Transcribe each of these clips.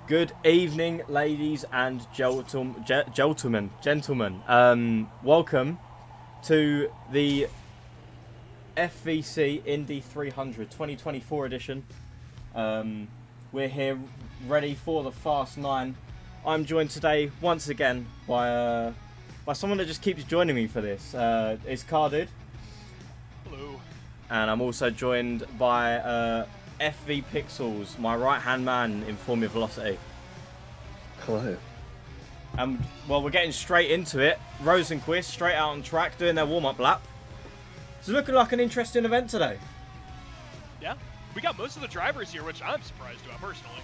Good evening, ladies and gentlemen. Welcome to the FVEC Indy 300 2024 edition. We're here ready for the Fast 9. I'm joined today once again by someone that just keeps joining me for this. It's Carded. Hello. And I'm also joined by FV Pixels, my right-hand man in Formula Velocity. Hello. Well, we're getting straight into it. Rosenquist straight out on track, doing their warm-up lap. It's looking like an interesting event today. Yeah, we got most of the drivers here, which I'm surprised about personally.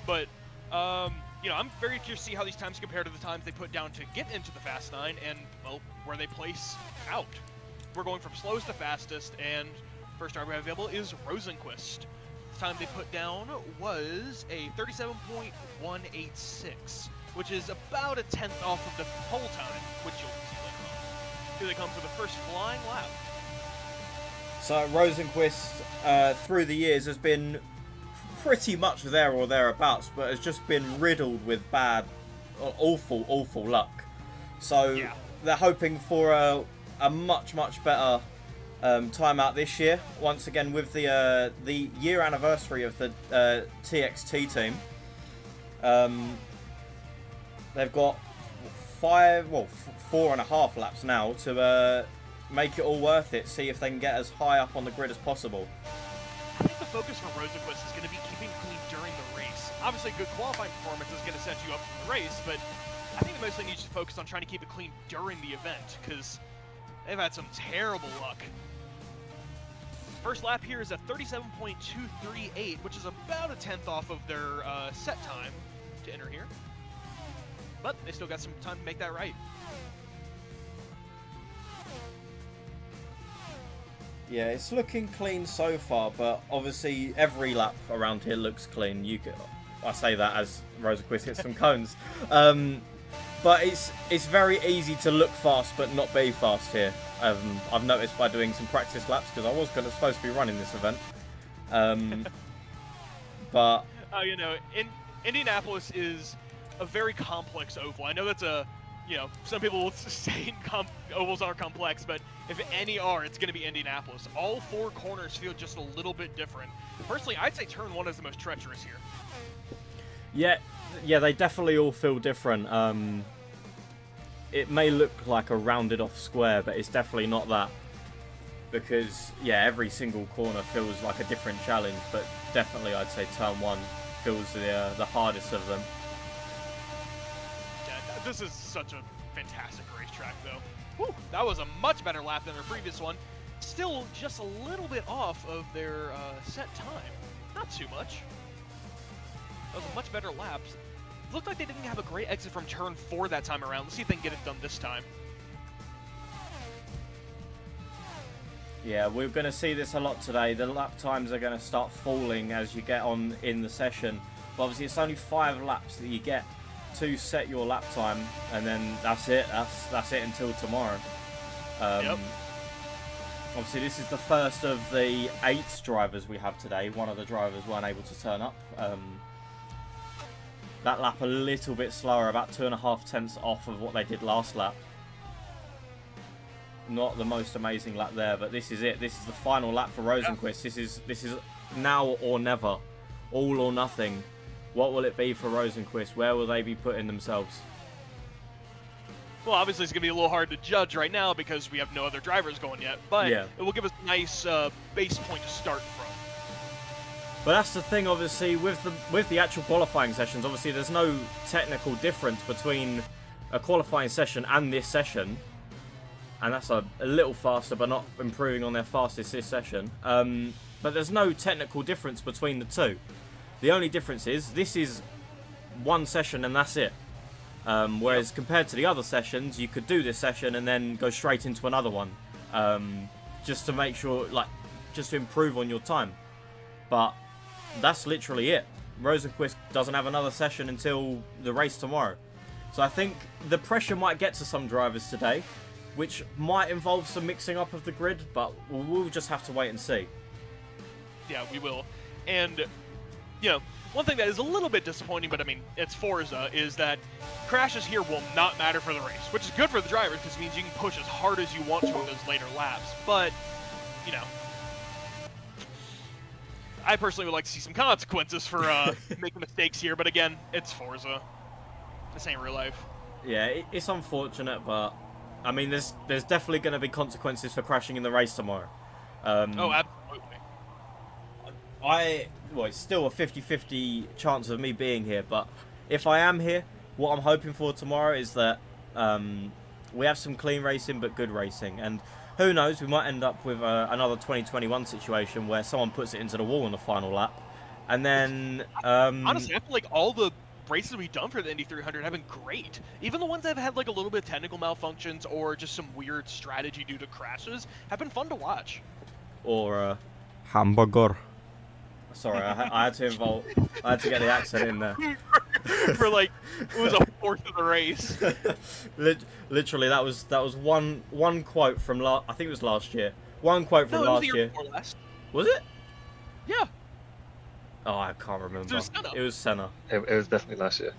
But, I'm very curious to see how these times compare to the times they put down to get into the Fast 9 and, well, where they place out. We're going from slowest to fastest, and first driver we have available is Rosenquist. The time they put down was a 37.186, which is about a tenth off of the pole time, which you'll see later on. Here they come for the first flying lap. So Rosenquist, through the years, has been pretty much there or thereabouts, but has just been riddled with bad, awful luck. So yeah. They're hoping for a much better time out this year. Once again, with the year anniversary of the TXT team, they've got 4.5 laps now to make it all worth it. See if they can get as high up on the grid as possible. I think the focus for Rosenquist is going to be keeping clean during the race. Obviously, good qualifying performance is going to set you up for the race, but I think they mostly need to focus on trying to keep it clean during the event, because they've had some terrible luck. First lap here is a 37.238, which is about a tenth off of their set time to enter here. But they still got some time to make that right. Yeah, it's looking clean so far, but obviously every lap around here looks clean. I say that as Rosenquist hits some cones. But it's very easy to look fast but not be fast here. I've noticed by doing some practice laps, because I was supposed to be running this event. But Indianapolis is a very complex oval. I know that's some people will say ovals are complex, but if any are, it's going to be Indianapolis. All four corners feel just a little bit different. Personally, I'd say turn 1 is the most treacherous here. Yeah, they definitely all feel different. It may look like a rounded off square, but it's definitely not that. Because, yeah, every single corner feels like a different challenge, but definitely I'd say turn 1 feels the hardest of them. Yeah, this is such a fantastic racetrack, though. Whew, that was a much better lap than their previous one. Still just a little bit off of their set time. Not too much. That was a much better lap. Looked like they didn't have a great exit from turn 4 that time around. Let's see if they can get it done this time. Yeah, we're going to see this a lot today. The lap times are going to start falling as you get on in the session. But obviously, it's only 5 laps that you get to set your lap time, and then that's it. That's it until tomorrow. Yep. Obviously, this is the first of the 8 drivers we have today. One of the drivers weren't able to turn up. That lap a little bit slower, about 2.5 tenths off of what they did last lap. Not the most amazing lap there, but this is it. This is the final lap for Rosenquist. Yeah. This is now or never, all or nothing. What will it be for Rosenquist? Where will they be putting themselves? Well, obviously it's going to be a little hard to judge right now because we have no other drivers going yet, but yeah, it will give us a nice base point to start from. But that's the thing, obviously, with the actual qualifying sessions. Obviously, there's no technical difference between a qualifying session and this session, and that's a little faster, but not improving on their fastest this session. But there's no technical difference between the two. The only difference is this is one session and that's it. Whereas compared to the other sessions, you could do this session and then go straight into another one, just to make sure, just to improve on your time. But that's literally it. Rosenquist doesn't have another session until the race tomorrow. So I think the pressure might get to some drivers today, which might involve some mixing up of the grid, but we'll just have to wait and see. Yeah, we will. And One thing that is a little bit disappointing, but I mean, it's Forza, is that crashes here will not matter for the race, which is good for the drivers because it means you can push as hard as you want to in those later laps. But, you know, I personally would like to see some consequences for making mistakes here, but again, it's Forza. This ain't real life. Yeah, it's unfortunate, but I mean, there's definitely going to be consequences for crashing in the race tomorrow. Oh, absolutely. Well, it's still a 50-50 chance of me being here, but if I am here, what I'm hoping for tomorrow is that we have some clean racing but good racing, and who knows, we might end up with another 2021 situation where someone puts it into the wall in the final lap, and then honestly, I feel like all the races we've done for the Indy 300 have been great. Even the ones that have had like a little bit of technical malfunctions or just some weird strategy due to crashes have been fun to watch. Or hamburger. Sorry, I had to get the accent in there. For like, it was a fourth of the race. Literally, that was one quote from I think it was last year. One quote from last year. Was it? Yeah. Oh, I can't remember. It was Senna. It was definitely last year.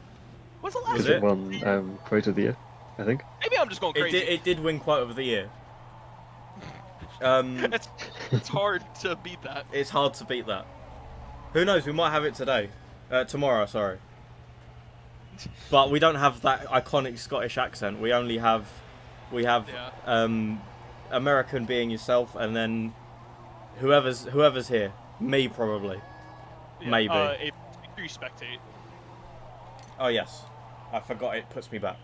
Was it last year? It won quote of the year, I think. Maybe I'm just going crazy. It did win quote of the year. It's hard to beat that. It's hard to beat that. Who knows? We might have it today. Tomorrow, sorry. But we don't have that iconic Scottish accent. We only have... American being yourself, and then whoever's here. Me, probably. Yeah, Maybe. A spectate. Oh, yes. I forgot it puts me back.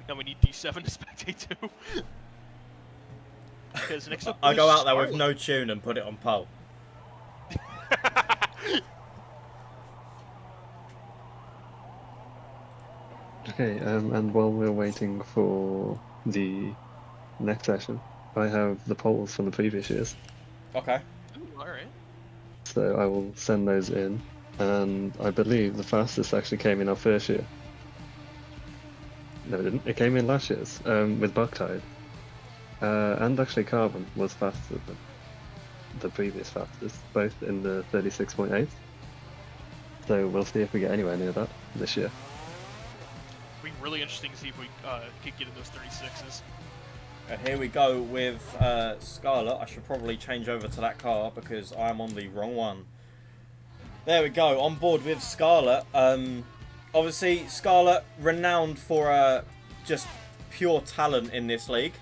Now we need D7 to spectate too. Because next up I go out there with no tune and put it on pole. Okay, and while we're waiting for the next session, I have the polls from the previous years. Okay. Ooh, alright. So I will send those in, and I believe the fastest actually came in our first year. No, it didn't. It came in last year's, with Bucktide. And actually Carbon was faster than the previous fastest, both in the 36.8. So we'll see if we get anywhere near that this year. It'll be really interesting to see if we could get in those 36s. And here we go with Scarlett. I should probably change over to that car because I'm on the wrong one. There we go, on board with Scarlett. Obviously, Scarlett, renowned for just pure talent in this league.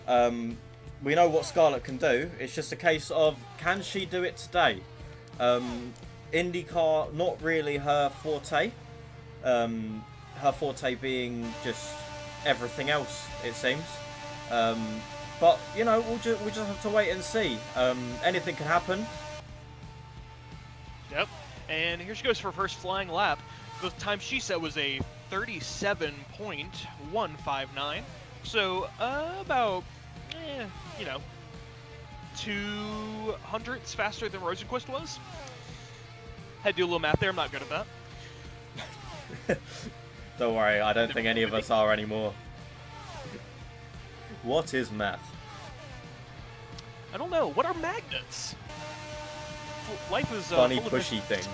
We know what Scarlett can do. It's just a case of, can she do it today? IndyCar, not really her forte. Her forte being just everything else, it seems. But, you know, we'll just have to wait and see. Anything can happen. Yep. And here she goes for her first flying lap. The time she set was a 37.159. So, about, you know, 200ths faster than Rosenquist was. Had to do a little math there. I'm not good at that. Don't worry, I don't think any of us are anymore. What is math? I don't know. What are magnets? Life is funny, full of pushy things.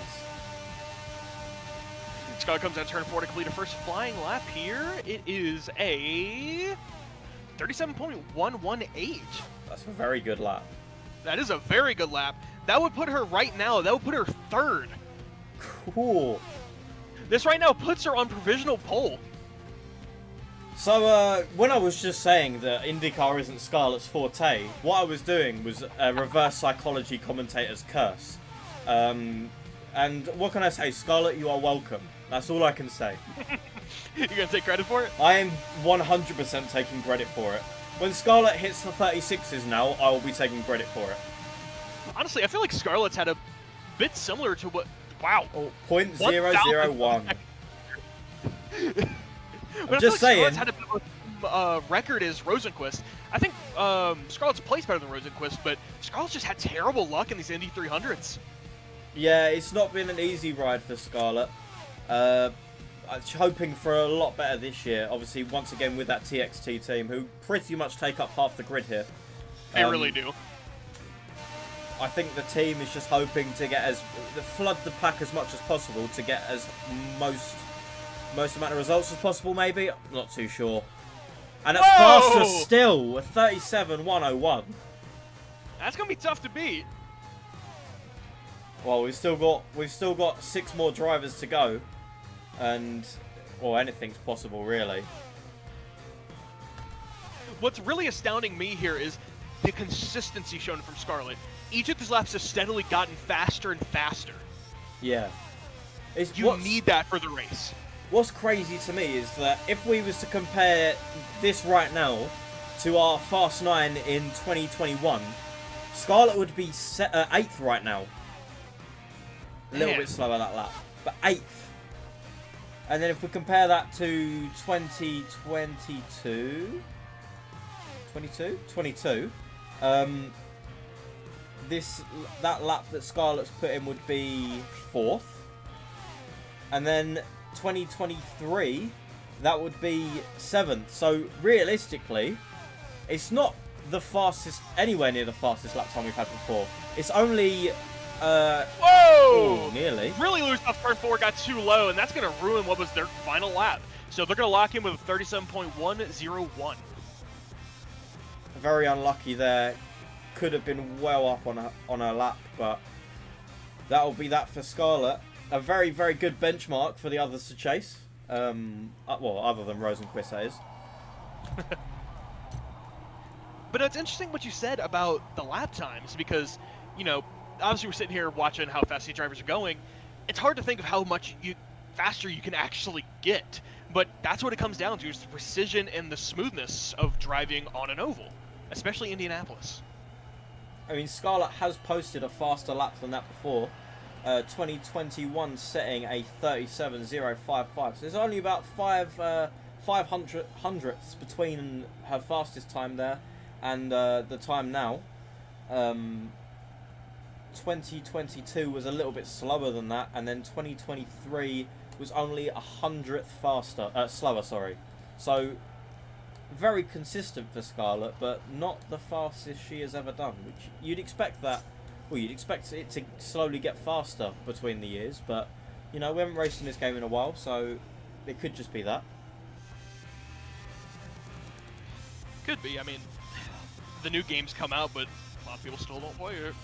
Scarlett comes out turn 4 to complete her first flying lap here. It is a 37.118. That's a very good lap. That is a very good lap. That would put her right now, that would put her third. Cool. This right now puts her on provisional pole. So, when I was just saying that IndyCar isn't Scarlett's forte, what I was doing was a reverse psychology commentator's curse. And what can I say? Scarlett, you are welcome. That's all I can say. You gonna take credit for it? I am 100% taking credit for it. When Scarlett hits the 36s now, I will be taking credit for it. Honestly, I feel like Scarlett's had a bit similar to what... Wow. Oh, 0.001. I'm just like saying. Scarlett's had a record as Rosenquist. I think Scarlett's placed better than Rosenquist, but Scarlett's just had terrible luck in these Indy 300s. Yeah, it's not been an easy ride for Scarlett. I'm hoping for a lot better this year. Obviously, once again with that TXT team, who pretty much take up half the grid here. They really do. I think the team is just hoping to get flood the pack as much as possible to get as most amount of results as possible. Maybe, I'm not too sure. And at faster still, a 37.101. That's gonna be tough to beat. Well, we've still got 6 more drivers to go, and well, anything's possible really. What's really astounding me here is the consistency shown from Scarlet. Each of these laps has steadily gotten faster and faster. Yeah. You need that for the race. What's crazy to me is that if we was to compare this right now to our Fast 9 in 2021, Scarlet would be 8th right now. A little bit slower that lap, but 8th. And then if we compare that to 2022, that lap that Scarlet's put in would be 4th. And then 2023, that would be 7th. So realistically, it's not the fastest, anywhere near the fastest lap time we've had before. It's only whoa! Nearly. Really loose off turn 4, got too low, and that's going to ruin what was their final lap. So they're going to lock in with a 37.101. Very unlucky there. Could have been well up on a lap, but that'll be that for Scarlet. A very, very good benchmark for the others to chase. Well, other than Rosenquist, that is. But it's interesting what you said about the lap times, because, you know, obviously we're sitting here watching how fast these drivers are going. It's hard to think of how much faster you can actually get, but that's what it comes down to, is the precision and the smoothness of driving on an oval, especially Indianapolis. I mean, Scarlet has posted a faster lap than that before. 2021 setting a 37.055. So there's only about 500 hundredths between her fastest time there and the time now. 2022 was a little bit slower than that, and then 2023 was only 100th slower. Sorry. So very consistent for Scarlet, but not the fastest she has ever done. Which you'd expect that. Well, you'd expect it to slowly get faster between the years, but you know, we haven't raced in this game in a while, so it could just be that. Could be. I mean, the new game's come out, but a lot of people still don't play it.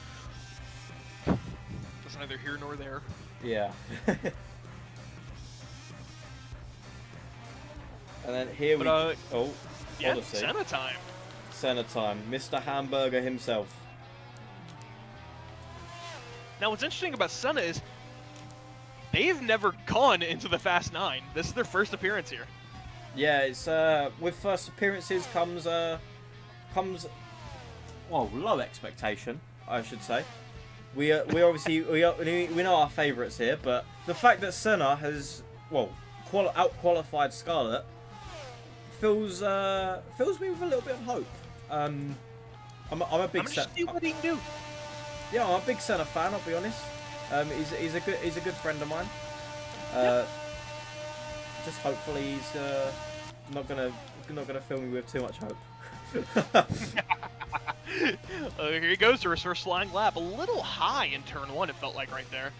That's neither here nor there. Yeah. And then here we... yeah, Senna time. Senna time. Mr. Hamburger himself. Now, what's interesting about Senna is they've never gone into the Fast 9. This is their first appearance here. Yeah, it's with first appearances comes well, low expectation, I should say. We obviously we know our favourites here, but the fact that Senna has out-qualified Scarlet fills me with a little bit of hope. I'm a big Senna. What do you do? Yeah, I'm a big Senna fan. I'll be honest. He's a good friend of mine. Just hopefully he's not gonna fill me with too much hope. Here he goes to his first flying lap. A little high in turn 1, it felt like right there.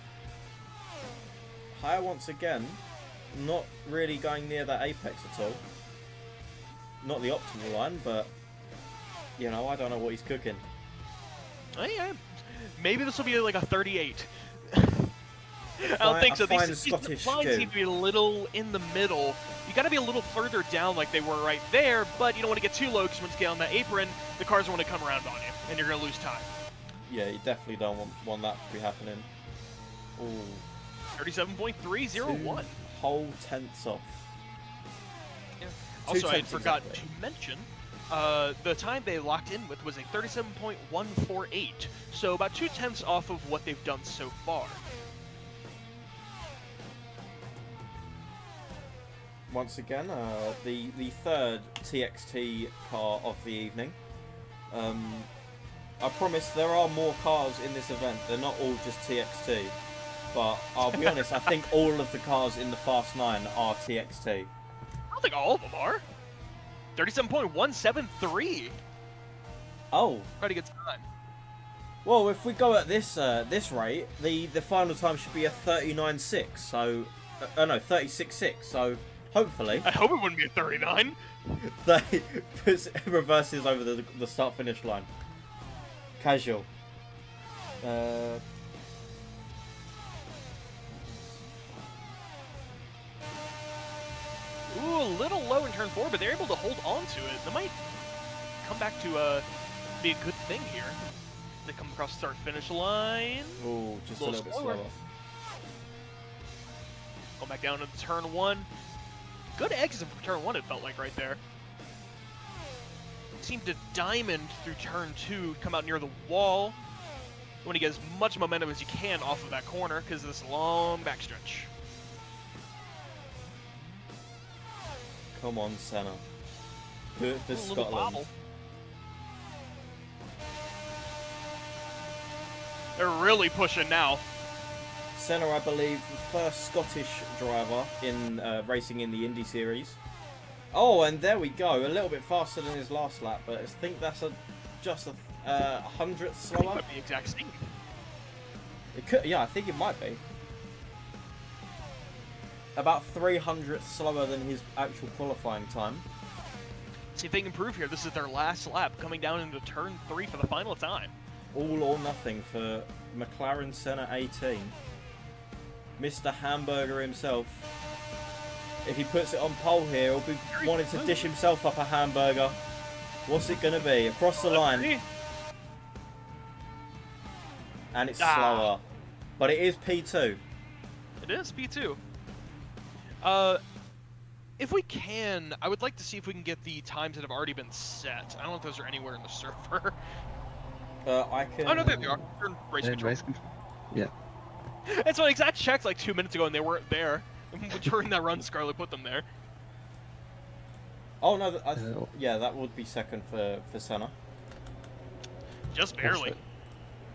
High once again. Not really going near that apex at all. Not the optimal line, but you know, I don't know what he's cooking. Oh, yeah. Maybe this will be like a 38. I don't think so. These lines seem to be a little in the middle. You got to be a little further down like they were right there, but you don't want to get too low because once you get on that apron, the cars want to come around on you, and you're going to lose time. Yeah, you definitely don't want that to be happening. Ooh. 37.301. 2 whole tenths off. Yeah. Also, I forgot to mention, the time they locked in with was a 37.148, so about 2 tenths off of what they've done so far. Once again, the third TXT car of the evening. I promise there are more cars in this event. They're not all just TXT. But I'll be honest, I think all of the cars in the Fast 9 are TXT. I don't think all of them are. 37.173. Oh. Pretty good time. Well, if we go at this this rate, the final time should be a 39.6. So, no, 36.6. So, hopefully, I hope it wouldn't be a 39. they reverses over the start finish line. Casual. Ooh, a little low in turn 4, but they're able to hold on to it. That might come back to be a good thing here. They come across the start-finish line. Oh, just a little bit slower. Go back down to turn 1. Good exit from turn 1, it felt like right there. Seemed to diamond through turn 2, come out near the wall. You want to get as much momentum as you can off of that corner because of this long backstretch. Come on, Senna. Do it for A little Scotland. bobble. They're really pushing now. Senna, I believe, the first Scottish driver in racing in the Indy series. Oh, and there we go. A little bit faster than his last lap, but I think that's just a 100th slower. It might be the exact same. It could, yeah, I think it might be. About 300th slower than his actual qualifying time. See if they can improve here. This is their last lap, coming down into turn 3 for the final time. All or nothing for McLaren Senna 18. Mr. Hamburger himself. If he puts it on pole here, he'll be wanting to dish himself up a hamburger. What's it going to be? Across the line. And it's slower. But it is P2. It is P2. If we can, I would like to see if we can get the times that have already been set. I don't know if those are anywhere in the server. I can... Oh, no, there they are. They're in race control. Race control. Yeah. That's what I checked like 2 minutes ago and they weren't there. During that run, Scarlett put them there. Oh, no, yeah, that would be second for Senna. Just barely. Also,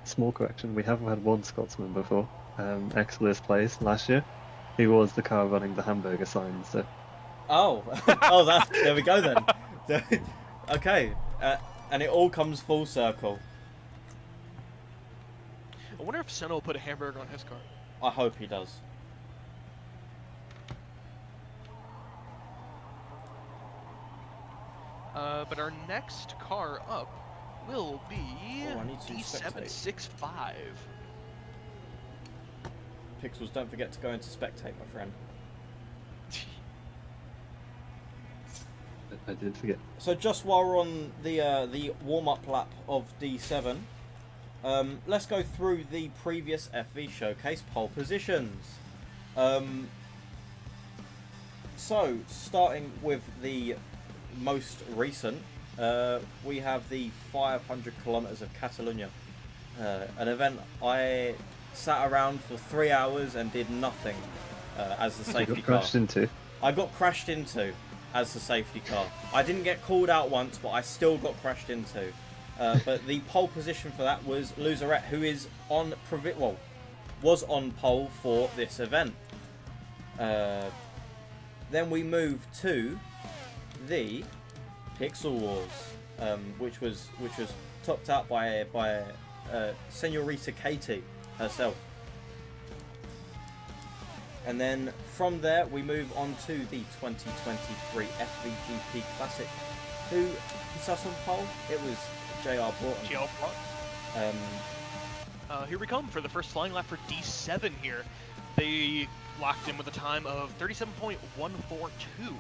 small correction, we haven't had one Scotsman before. Exelis plays last year. He was the car running the hamburger sign, so... Oh, oh, there we go then. Okay, and it all comes full circle. I wonder if Senna will put a hamburger on his car. I hope he does. But our next car up will be I need to D765. Pixels, don't forget to go into spectate, my friend. I did forget. So just while we're on the warm-up lap of D7, let's go through the previous FV Showcase pole positions. So, starting with the most recent, we have the 500 kilometers of Catalonia, an event I sat around for 3 hours and did nothing as the safety You got car. crashed into. I got crashed into as the safety car. I didn't get called out once, but I still got crashed into. But the pole position for that was Loserette, who is on was on pole for this event. Then we move to the Pixel Wars, which was topped out by Senorita Katie herself. And then from there we move on to the 2023 FVGP Classic. Who sat on pole? It was JR Broughton. JR Broughton. Here we come for the first flying lap for D7 here. They locked in with a time of 37.142.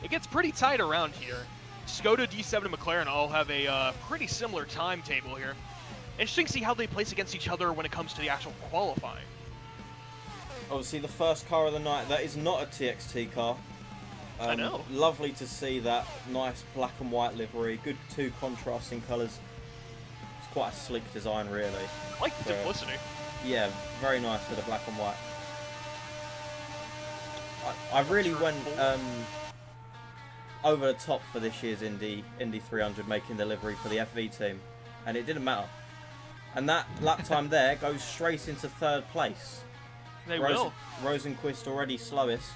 It gets pretty tight around here. Skoda, D7, and McLaren all have a pretty similar timetable here. Interesting to see how they place against each other when it comes to the actual qualifying. Obviously the first car of the night, that is not a TXT car. I know. Lovely to see that nice black and white livery, good two contrasting colours. It's quite a sleek design really. I like the simplicity. Yeah, very nice with the black and white. I really went over the top for this year's Indy 300, making the livery for the FV team, and it didn't matter. And that lap time there goes straight into third place. They will. Rosenquist already slowest.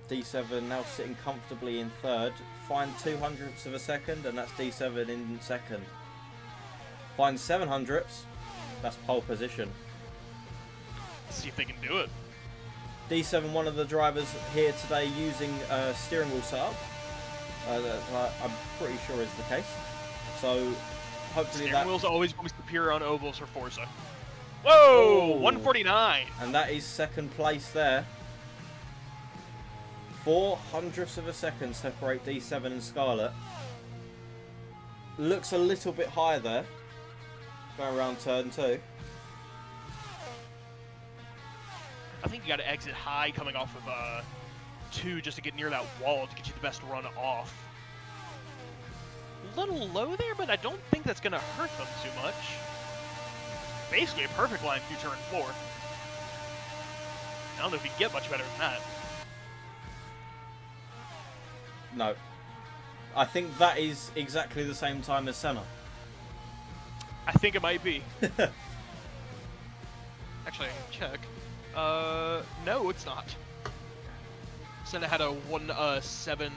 D7 now sitting comfortably in third. Fine 0.02 of a second, and that's D7 in second. Finds 700ths. That's pole position. Let's see if they can do it. D7, one of the drivers here today using steering wheel setup. I'm pretty sure is the case. So hopefully Steering that... wheel's always going to be superior on ovals for Forza. Whoa! 149! And that is second place there. 0.04 of a second separate D7 and Scarlet. Looks a little bit high there. Going around turn 2. I think you got to exit high coming off of 2 just to get near that wall to get you the best run off. A little low there, but I don't think that's going to hurt them too much. Basically a perfect line through turn 4. I don't know if you can get much better than that. No. I think that is exactly the same time as Senna. I think it might be. Actually, I can check. No, it's not. Senna had a 1.73.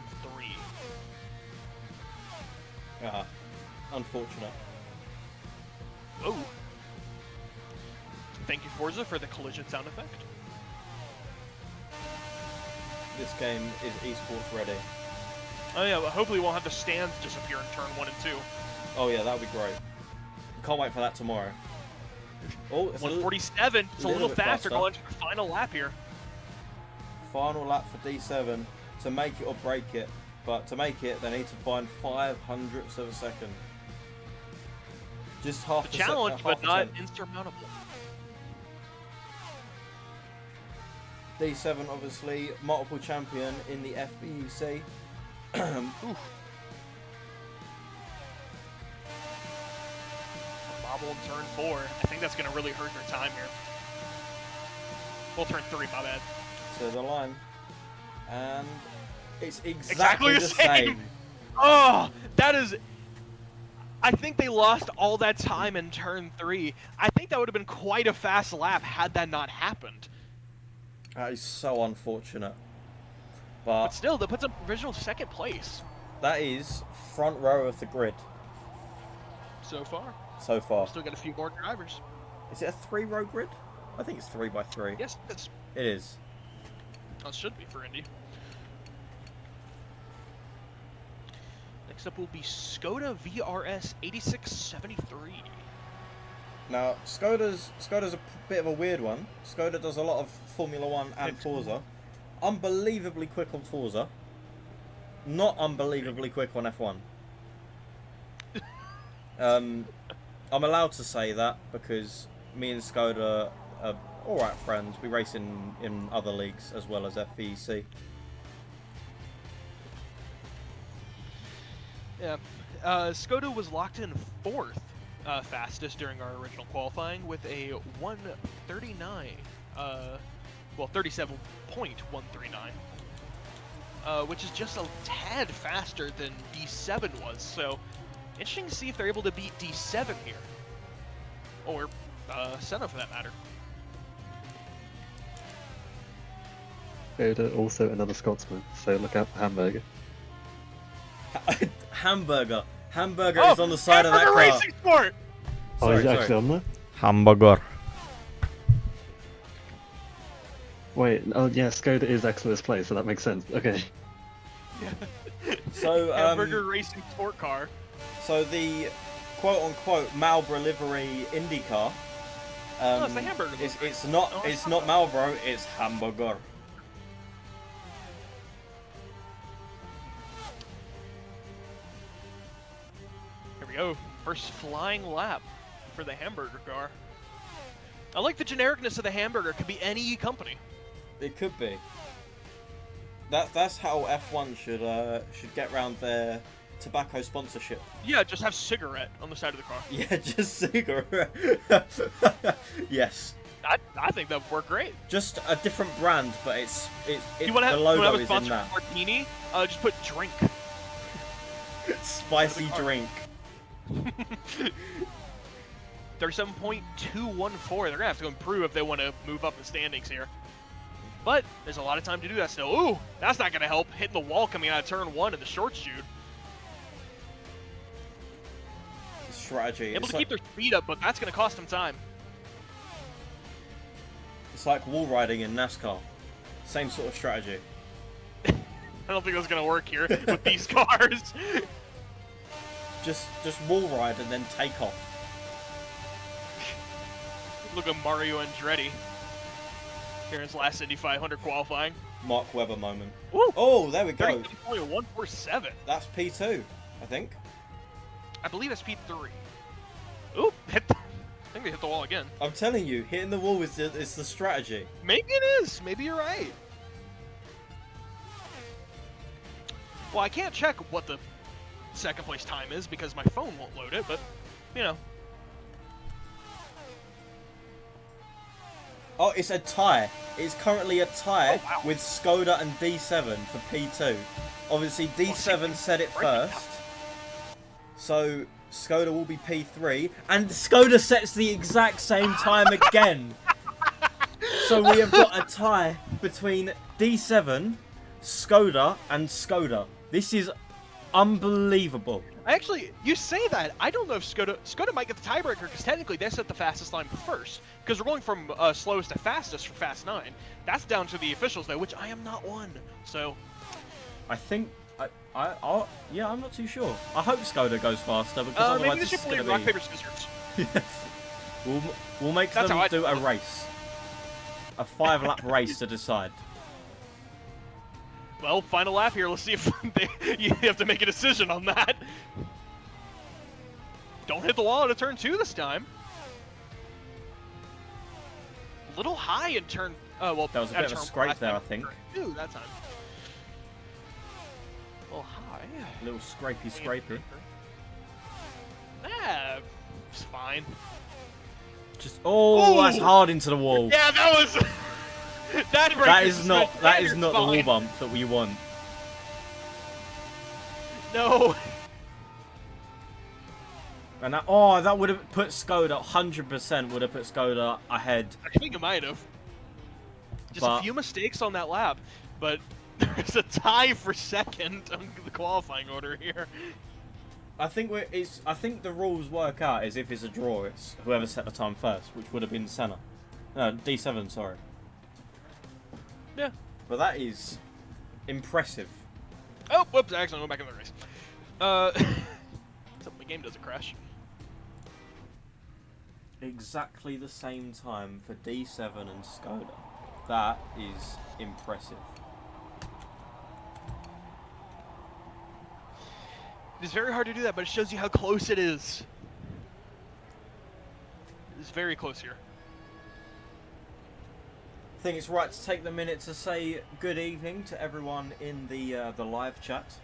Unfortunate. Whoa. Thank you, Forza, for the collision sound effect. This game is esports ready. Oh yeah, well, hopefully we won't have the stands disappear in turn 1 and 2. Oh yeah, that would be great. Can't wait for that tomorrow. Oh, it's 147. It's a little bit faster faster. going to the final lap here. Final lap for D7 to make it or break it. But to make it, they need to find 0.05 of a second. Just half The a challenge, half but a not tenth. insurmountable. D7 obviously multiple champion in the FVEC. Oof. Bobble in turn 4. I think that's going to really hurt their time here. Well, turn 3, my bad. To the line. And it's Exactly exactly the the same. Oh, that is... I think they lost all that time in turn 3. I think that would have been quite a fast lap had that not happened. That is so unfortunate. But But still, that puts them provisional second place that is front row of the grid so far. so far. Still got a few more drivers. Is it a 3-row grid? I think it's 3x3. Yes, it's, It is. it should be for Indy. Next up will be Skoda VRS 8673. Now, Skoda's a bit of a weird one. Skoda does a lot of Formula 1 and Forza. Unbelievably quick on Forza. Not unbelievably quick on F1. I'm allowed to say that because me and Skoda are alright friends. We race in other leagues as well as FVEC. Yeah, Skoda was locked in 4th fastest during our original qualifying with a 139, well 37.139, which is just a tad faster than D7 was. So interesting to see if they're able to beat D7 here, or Senna for that matter. Skoda, also another Scotsman, so look out for Hamburger. Hamburger is on the side of that car. Racing Sport! Oh, Sorry, is it actually sorry. on there? Hamburger. Wait, oh yeah, Skoda is Exeter's place, so that makes sense. Okay. So, Hamburger Racing Sport car. so the quote-unquote Marlboro livery Indy car. No, it's the Hamburger It's livery. not. Oh, It's not Marlboro. It's Hamburger. Here we go. First flying lap for the Hamburger car. I like the genericness of the Hamburger. Could be any company. It could be. That's how F1 should get around their tobacco sponsorship. Yeah, just have cigarette on the side of the car. Yeah, just cigarette. Yes, I think that would work great. just a different brand, but You want to have, the logo have a is in sponsor that. for Martini? Just put drink. Spicy car. drink. 37.214. They're gonna have to improve if they want to move up the standings here. But there's a lot of time to do that still. Ooh, that's not gonna help. Hitting the wall coming out of turn 1 in the short shoot. strategy. Able to keep their speed up, but that's going to cost them time. It's like wall riding in NASCAR. Same sort of strategy. I don't think that's going to work here with these cars. Just wall ride and then take off. Look at Mario Andretti here in his last Indy 500 qualifying. Mark Webber moment. Woo! Oh, there we go. 37.147. That's P2, I think. I believe that's P3. Oop, I think they hit the wall again. I'm telling you, hitting the wall is the strategy. Maybe it is. Maybe you're right. Well, I can't check what the second place time is because my phone won't load it, but, you know. Oh, it's a tie. It's currently a tie Oh, wow. with Skoda and D7 for P2. Obviously, D7 said it first. So, Skoda will be P3. And Skoda sets the exact same time again. So we have got a tie between D7, Skoda, and Skoda. This is unbelievable. Actually, you say that. I don't know if Skoda might get the tiebreaker because technically they set the fastest time first. Because we're going from slowest to fastest for Fast 9. That's down to the officials though, which I am not one. So, I think yeah, I'm not too sure. I hope Skoda goes faster because otherwise maybe they this should is play going to rock be. paper scissors. Yes. We'll make That's them how I do do a it. race. A 5-lap race to decide. Well, final lap here. Let's see if you have to make a decision on that. Don't hit the wall at turn 2 this time. A little high in turn. Well, There was a bit of a scrape there, I think. Turn 2 that time. A little high. A little scrapey. Ah, it's fine. Just that's hard into the wall. Yeah, that was. That is not the wall bump that we want. No. And that would have put Skoda 100% would have put Skoda ahead. I think it might have. Just a few mistakes on that lap, but there's a tie for second on the qualifying order here. I think the rules work out as if it's a draw. It's whoever set the time first, which would have been Senna. No, D7, sorry. Yeah. But that is impressive. Oh, whoops! I accidentally went back in the race. So my game doesn't crash. Exactly the same time for D7 and Skoda. That is impressive. It's very hard to do that, but it shows you how close it is. It's very close here. I think it's right to take the minute to say good evening to everyone in the live chat.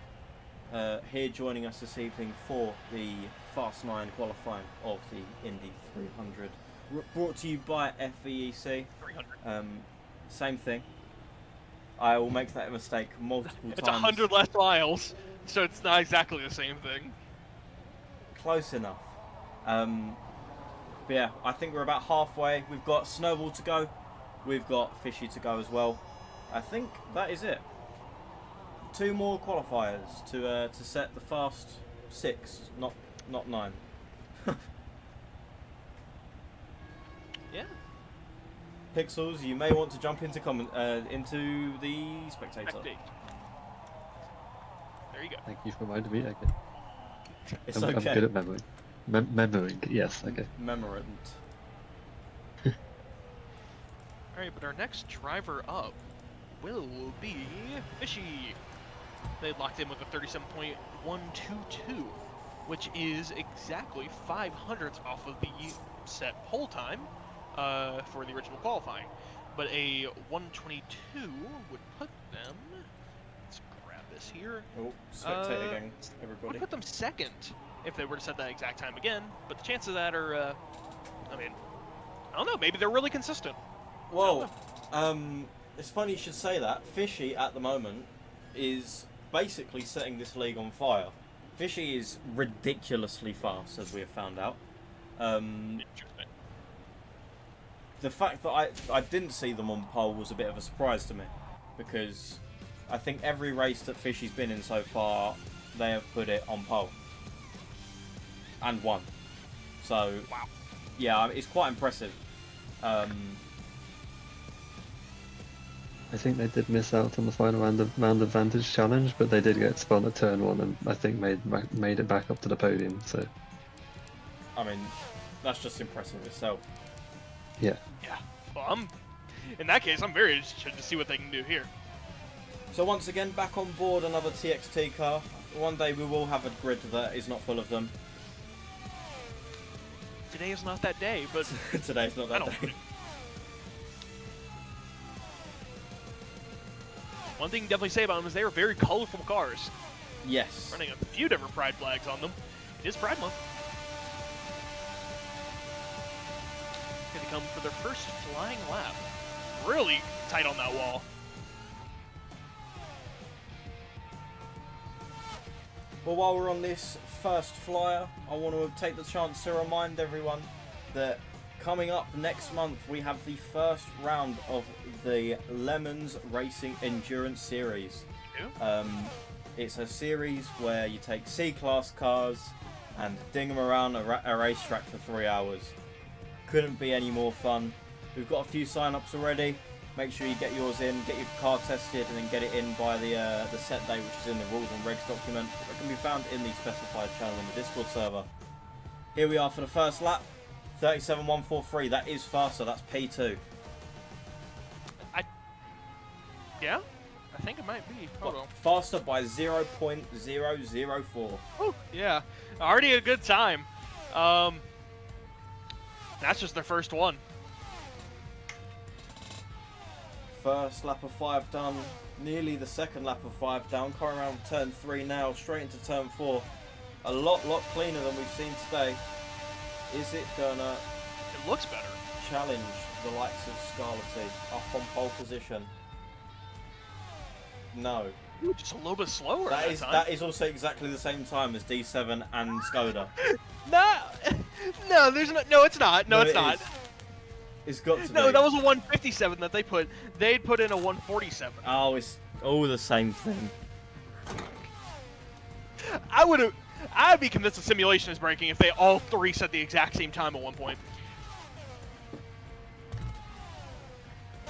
Here joining us this evening for the Fast 9 qualifying of the Indy 300. Brought to you by FVEC. 300. Same thing. I will make that mistake multiple It's times. 100 less miles, so it's not exactly the same thing. Close enough. But yeah, I think we're about halfway. We've got Snowball to go. We've got Fishy to go as well. I think that is it. 2 more qualifiers to set the fast 6, not 9. Yeah. Pixels, you may want to jump into into the spectator. Spectate. There you go. Thank you for reminding me. Okay. It's I'm okay. good at memory. Memorying. Yes. Okay. Memorand. Alright, but our next driver up will be Fishy. They locked in with a 37.122, which is exactly 500ths off of the set pole time for the original qualifying. But a 122 would put them, let's grab this here, Oh, spectate again, everybody. would put them second if they were to set that exact time again. But the chances of that are, I mean, I don't know, maybe they're really consistent. Well, it's funny you should say that. Fishy, at the moment, is basically setting this league on fire. Fishy is ridiculously fast, as we have found out. The fact that I didn't see them on pole was a bit of a surprise to me, because I think every race that Fishy's been in so far, they have put it on pole. And won. So, Wow. yeah, it's quite impressive. I think they did miss out on the final round advantage challenge, but they did get spun at turn 1 and I think made it back up to the podium. So I mean, that's just impressive itself. yeah. Yeah. Well, in that case, I'm very interested to see what they can do here. So once again, back on board another TXT car. One day we will have a grid that is not full of them. Today is not that day, but Today's not I that don't. day. One thing you can definitely say about them is they are very colorful cars. Yes. Running a few different pride flags on them. It is Pride Month. Here they come for their first flying lap. Really tight on that wall. Well, while we're on this first flyer, I want to take the chance to remind everyone that coming up next month, we have the first round of the Lemons Racing Endurance Series. Yeah. It's a series where you take C-Class cars and ding them around a racetrack for 3 hours. Couldn't be any more fun. We've got a few sign-ups already. Make sure you get yours in, get your car tested, and then get it in by the set date, which is in the rules and regs document. That can be found in the specified channel in the Discord server. Here we are for the first lap. 37.143. That is faster. That's P2. Yeah? I think it might be. Hold on. Faster by 0.004. Oh, yeah. Already a good time. That's just their first one. First lap of 5 done. Nearly the second lap of 5 down. Coming around turn 3 now. Straight into turn 4. A lot cleaner than we've seen today. Is it gonna It looks better. challenge the likes of Scarlett up on pole position? No. Ooh, just a little bit slower That time. that is also exactly the same time as D7 and Skoda. No, there's no, it's not. No, it's not. is. It's got to No, be. that was a 157 that they put. They'd put in a 147. Oh, it's all the same thing. I'd be convinced the simulation is breaking if they all three said the exact same time at one point.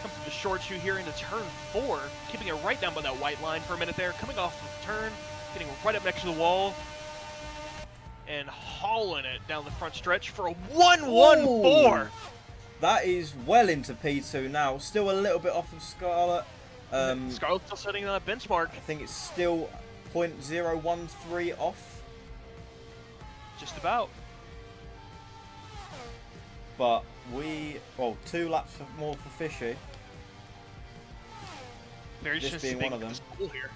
Come through the short shoe here into turn 4, keeping it right down by that white line for a minute there, coming off the turn, getting right up next to the wall, and hauling it down the front stretch for a 114. That is well into P2 now. Still a little bit off of Scarlett. Scarlett's still setting that benchmark. I think it's still 0.013 off. Just about. But 2 laps more for Fishy. Very This interesting being one of thing them. with this pool here.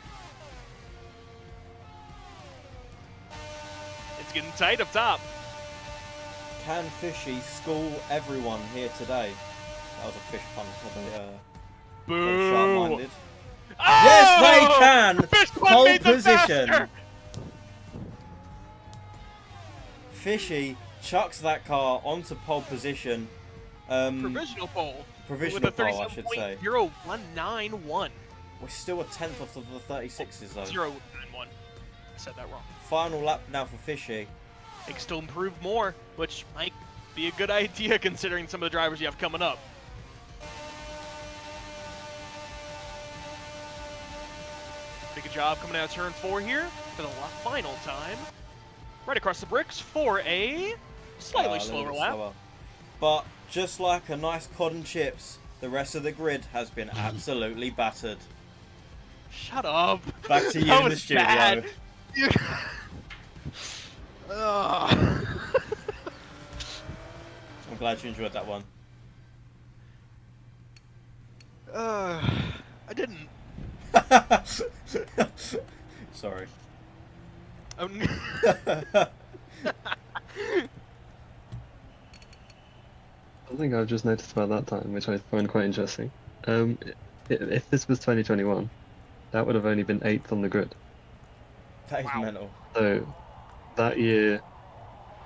It's getting tight up top. Can Fishy school everyone here today? That was a fish pun for the Boo! sharp-minded. Oh! Yes, they can! Fish pun Pole made them position! faster! Fishy chucks that car onto pole position. Provisional pole. Provisional with a pole, I should say. 37.0191. We're still a tenth off of the 36s though. 091. I said that wrong. Final lap now for Fishy. They can still improve more, which might be a good idea considering some of the drivers you have coming up. Pretty good job coming out of turn 4 here for the final time. Right across the bricks for a slightly A little slower bit lap. slower. But just like a nice cod and chips, the rest of the grid has been absolutely battered. Shut up. Back to you That in the was studio. bad. Ugh. I'm glad you enjoyed that one. I didn't. Sorry. Something I've just noticed about that time, which I find quite interesting. If this was 2021, that would have only been 8th on the grid. That is Wow. mental. So that year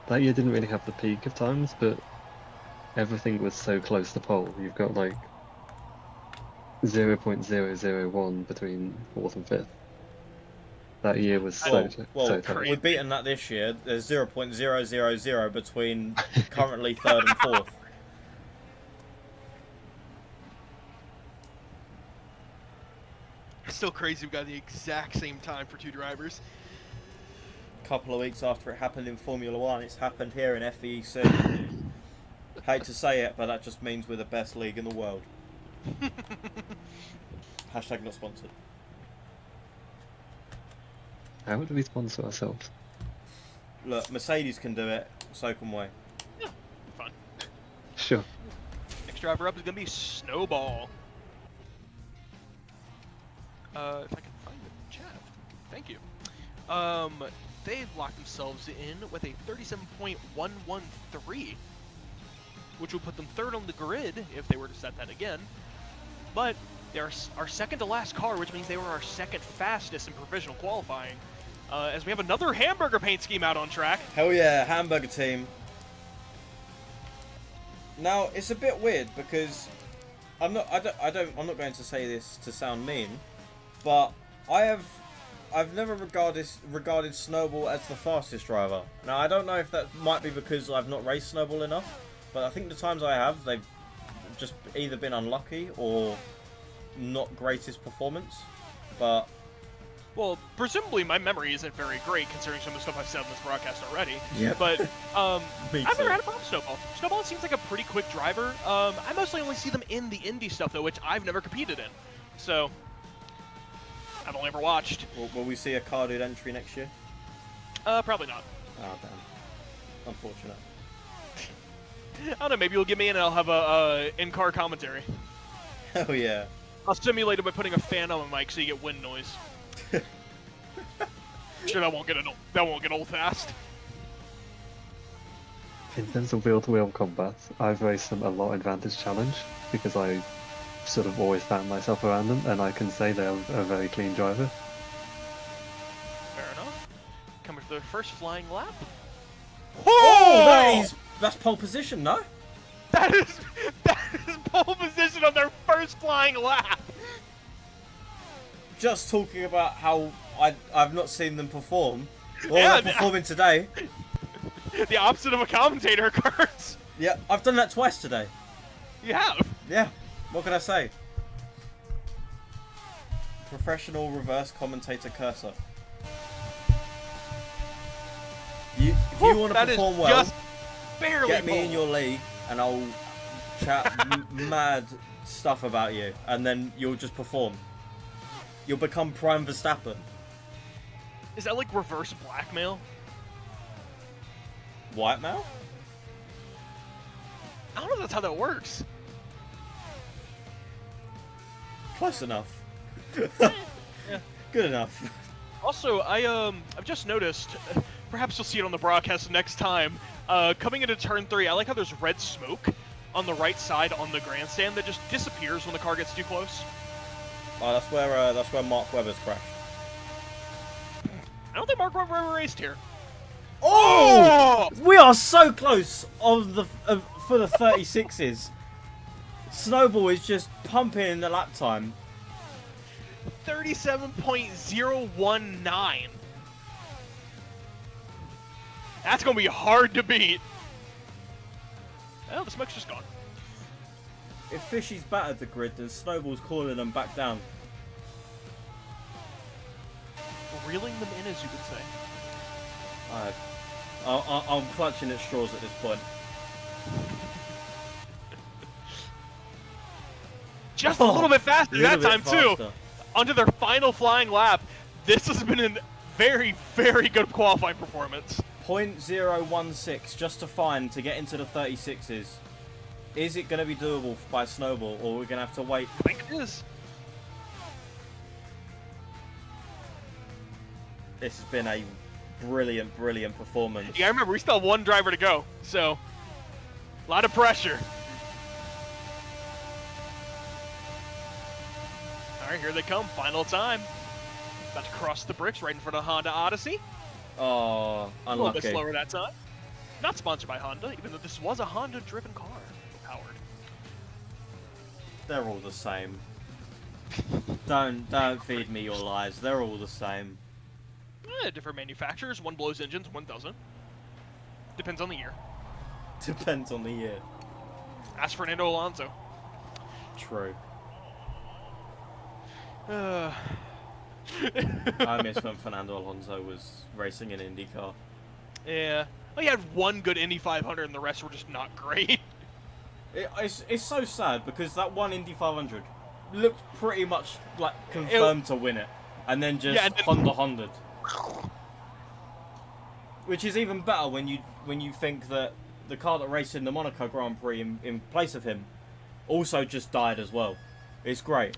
didn't really have the peak of times, but everything was so close to pole. You've got like 0.001 between 4th and 5th. That year was Well, so tight. we're beating that this year. There's 0.000 between currently third and fourth. It's still crazy we got the exact same time for 2 drivers. A couple of weeks after it happened in Formula 1, it's happened here in FVEC. Hate to say it, but that just means we're the best league in the world. Hashtag not sponsored. How would we sponsor ourselves? Look, Mercedes can do it, so can we. Yeah, fun. Sure. Next driver up is going to be Snowball. If I can find the chat. Thank you. They've locked themselves in with a 37.113, which will put them third on the grid if they were to set that again. But they're our second to last car, which means they were our second fastest in provisional qualifying. As we have another hamburger paint scheme out on track. Hell yeah, hamburger team. Now it's a bit weird because I'm not going to say this to sound mean, but I've never regarded Snowball as the fastest driver. Now I don't know if that might be because I've not raced Snowball enough, but I think the times I have, they've just either been unlucky or not greatest performance. But well, presumably my memory isn't very great considering some of the stuff I've said on this broadcast already. yeah, But I've Me never too. had a problem with Snowball. Snowball seems like a pretty quick driver. I mostly only see them in the Indy stuff though, which I've never competed in. So I've only ever watched. Will we see a carded entry next year? Probably not. Oh damn, unfortunate. I don't know, maybe you'll give me in and I'll have a in-car commentary. Hell yeah. I'll simulate it by putting a fan on my mic so you get wind noise. Sure, that won't get old fast. In terms of wheel-to-wheel combat, I've raced them a lot in Vantage Challenge because I sort of always found myself around them, and I can say they're a very clean driver. Fair enough. Coming for their first flying lap. Oh, that's pole position, no? That is pole position on their first flying lap. Just talking about how I've not seen them perform. Well, Yeah, they're performing today. The opposite of a commentator occurs. Yeah, I've done that twice today. You have. Yeah, what can I say? Professional reverse commentator cursor. If you want to That is perform well, just barely get me pole. in your league and I'll chat mad stuff about you, and then you'll just perform. You'll become Prime Verstappen. Is that like reverse blackmail? White Male? I don't know if that's how that works. Close enough. Yeah. Good enough. Also, I've just noticed, perhaps you'll see it on the broadcast next time, coming into turn 3, I like how there's red smoke on the right side on the grandstand that just disappears when the car gets too close. Oh, that's where Mark Webber's crashed. I don't think Mark Webber ever raced here. Oh! We are so close on the for the 36s. Snowball is just pumping in the lap time. 37.019. That's going to be hard to beat. Well, the smoke's just gone. If Fishy's battered the grid, then Snowball's calling them back down. Reeling them in, as you could say. I'm clutching at straws at this point. Just a little bit faster that time, too. Faster. Onto their final flying lap. This has been a very, very good qualifying performance. 0.016 just to find to get into the 36s. Is it going to be doable by Snowball, or are we going to have to wait? I think it is. This has been a brilliant, brilliant performance. Yeah, I remember we still have one driver to go, so a lot of pressure. All right, here they come. Final time. About to cross the bricks right in front of Honda Odyssey. Oh, A little unlucky. bit slower that time. Not sponsored by Honda, even though this was a Honda-driven car. Powered. They're all the same. Don't feed me your lies. They're all the same. Different manufacturers. One blows engines, one doesn't. Depends on the year. Depends on the year. Ask Fernando Alonso. True. Uh, I miss when Fernando Alonso was racing an Indy car. yeah. Well, he had one good Indy 500 and the rest were just not great. It's so sad because that one Indy 500 looked pretty much like confirmed to win it. And then just Honda. Which is even better when you think that the car that raced in the Monaco Grand Prix in place of him also just died as well. It's great.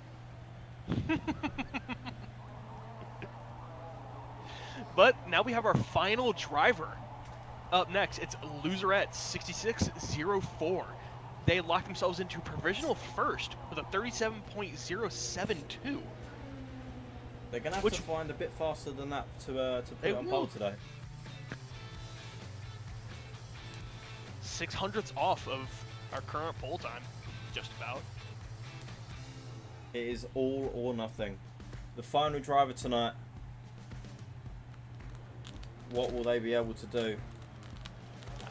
But now we have our final driver. Up next, it's Loserette 6604. They locked themselves into provisional first with a 37.072. They're going to have to find a bit faster than that to put it on pole today. 600ths off of our current pole time, just about. It is all or nothing. The final driver tonight. What will they be able to do?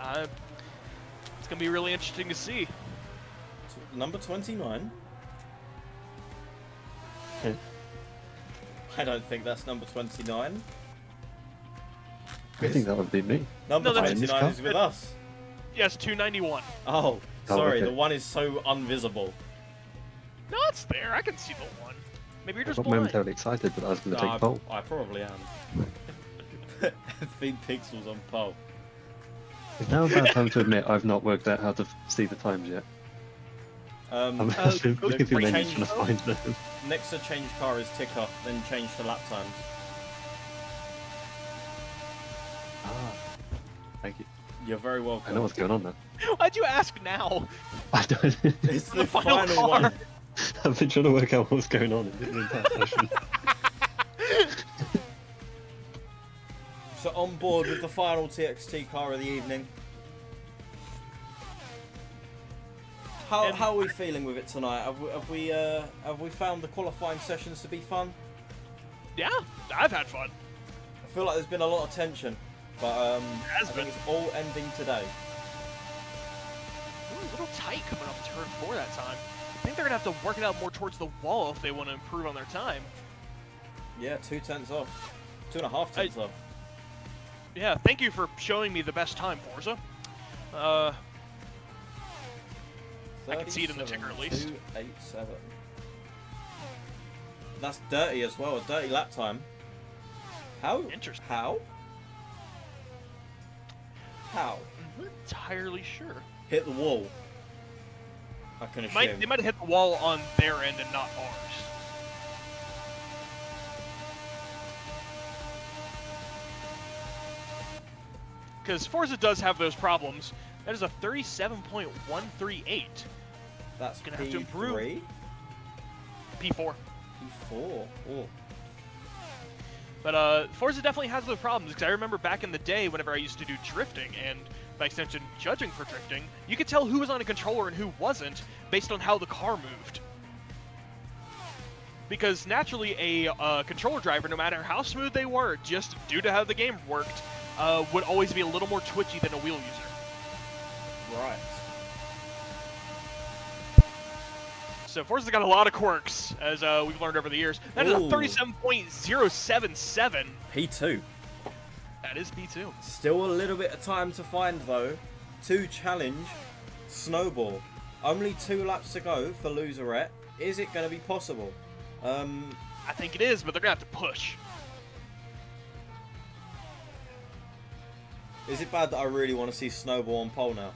It's going to be really interesting to see. Number 29. I don't think that's number 29. I think that would be me. Number No, 29 is with us. Yes, 291. Oh, sorry. okay. The one is so invisible. No, it's there. I can see the one. Maybe you're I just got blind. momentarily excited that I was going to take pole. I probably am. Feed pixels on pole. It's now about time to admit I've not worked out how to see the times yet. I'm looking through menus trying to find them. Next to change car is ticker, then change to lap times. Ah, thank you. You're very welcome. I know what's going on now. Why'd you ask now? I don't. It's the final final car. one. I've been trying to work out what's going on in the entire session. So on board with the final TXT car of the evening. How are we feeling with it tonight? Have we found the qualifying sessions to be fun? Yeah, I've had fun. I feel like there's been a lot of tension, but I think it's all ending today. Ooh, a little tight coming off turn 4 that time. I think they're going to have to work it out more towards the wall if they want to improve on their time. Yeah, 2 tenths off. 2.5 tenths off. Yeah, thank you for showing me the best time, Forza. I can see it in the ticker at least. 287. That's dirty as well, a dirty lap time. How? Interesting. How? I'm not entirely sure. Hit the wall. I can assume. They might have hit the wall on their end and not ours. Because Forza does have those problems. That is a 37.138. That's gonna have to improve. P3? P4. P4. Oh. But Forza definitely has those problems, because I remember back in the day whenever I used to do drifting, and by extension judging for drifting, you could tell who was on a controller and who wasn't based on how the car moved. Because naturally a controller driver, no matter how smooth they were, just due to how the game worked, would always be a little more twitchy than a wheel user. Right. So Forza's got a lot of quirks, as we've learned over the years. That is a 37.077. P2. That is P2. Still a little bit of time to find, though, to challenge Snowball. Only 2 laps to go for Loserette. Is it going to be possible? I think it is, but they're going to have to push. Is it bad that I really want to see Snowball on pole now?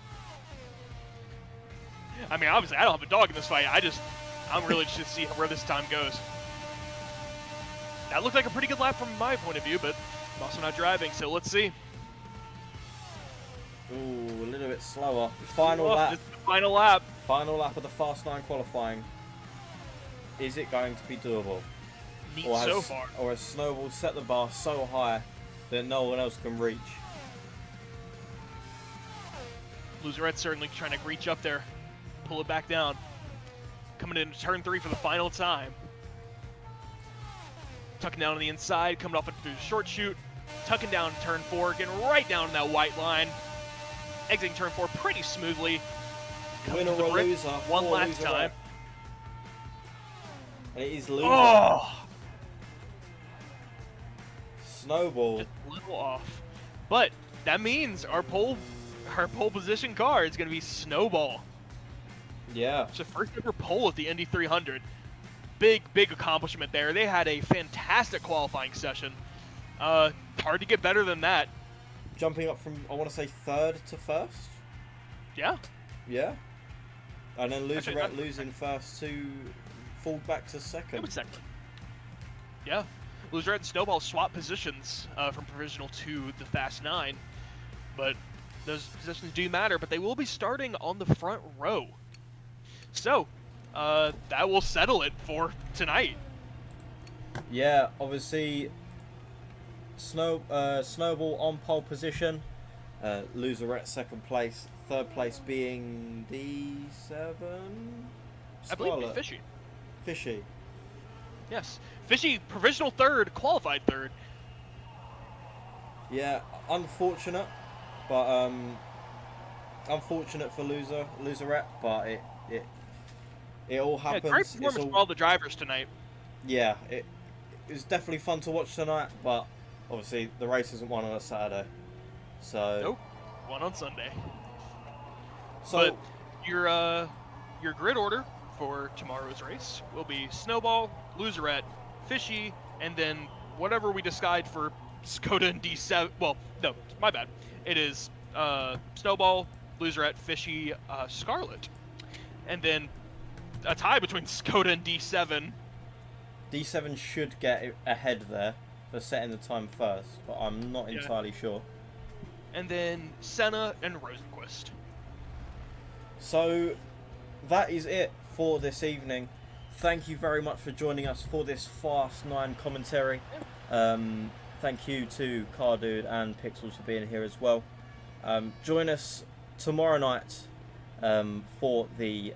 I mean, obviously, I don't have a dog in this fight. I'm really just to see where this time goes. That looked like a pretty good lap from my point of view, but I'm also not driving, so let's see. Ooh, a little bit slower. Final lap. This is the final lap. Final lap of the Fast 9 qualifying. Is it going to be doable? Neat so far. Or has Snowball set the bar so high that no one else can reach? Loserette's certainly trying to reach up there, pull it back down. Coming into turn 3 for the final time. Tucking down on the inside, coming off through the short chute, tucking down turn 4, getting right down in that white line, exiting turn 4 pretty smoothly. Coming Winner to the or brick loser? one For last loser time. rep. And it is loser. Oh, Snowball. just a little off, but that means our pole position car is going to be Snowball. Yeah. It's the first ever pole at the Indy 300. Big accomplishment there. They had a fantastic qualifying session. Hard to get better than that. Jumping up from, I want to say, 3rd to 1st. Yeah. Yeah. And then loser Actually, rep losing first to fall back to It second. was second. Yeah. Loser and Snowball swap positions from Provisional to the Fast 9. But those positions do matter, but they will be starting on the front row. So, that will settle it for tonight. Yeah, obviously, Snowball on pole position. Loser at 2nd place. 3rd place being D7? I believe it'd be Scarlet. Fishy. Fishy. Yes. Fishy, Provisional 3rd, qualified 3rd. Yeah, unfortunate, but unfortunate for loserette, but it all Yeah, happens. great It's performance all, for all the drivers tonight. yeah, it was definitely fun to watch tonight, but obviously the race isn't one on a Saturday, so Nope. One on Sunday. so But your grid order for tomorrow's race will be Snowball, Loserette, Fishy, and then whatever we decide for Skoda and D7. Well, no, my bad. It is Snowball, Loserette, Fishy, Scarlet, and then a tie between Skoda and D7. D7 should get ahead there for setting the time first, but I'm not Yeah. entirely sure. And then Senna and Rosenquist. So that is it for this evening. Thank you very much for joining us for this Fast 9 commentary. Thank you to Car Dude and Pixels for being here as well. Join us tomorrow night for the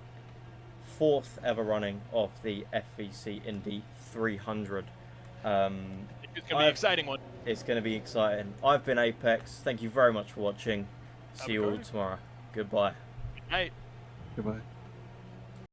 4th ever running of the FVEC Indy 300. It's going to be an exciting one. It's going to be exciting. I've been Apex. Thank you very much for watching. See you all course. tomorrow. Goodbye. Good night. Goodbye.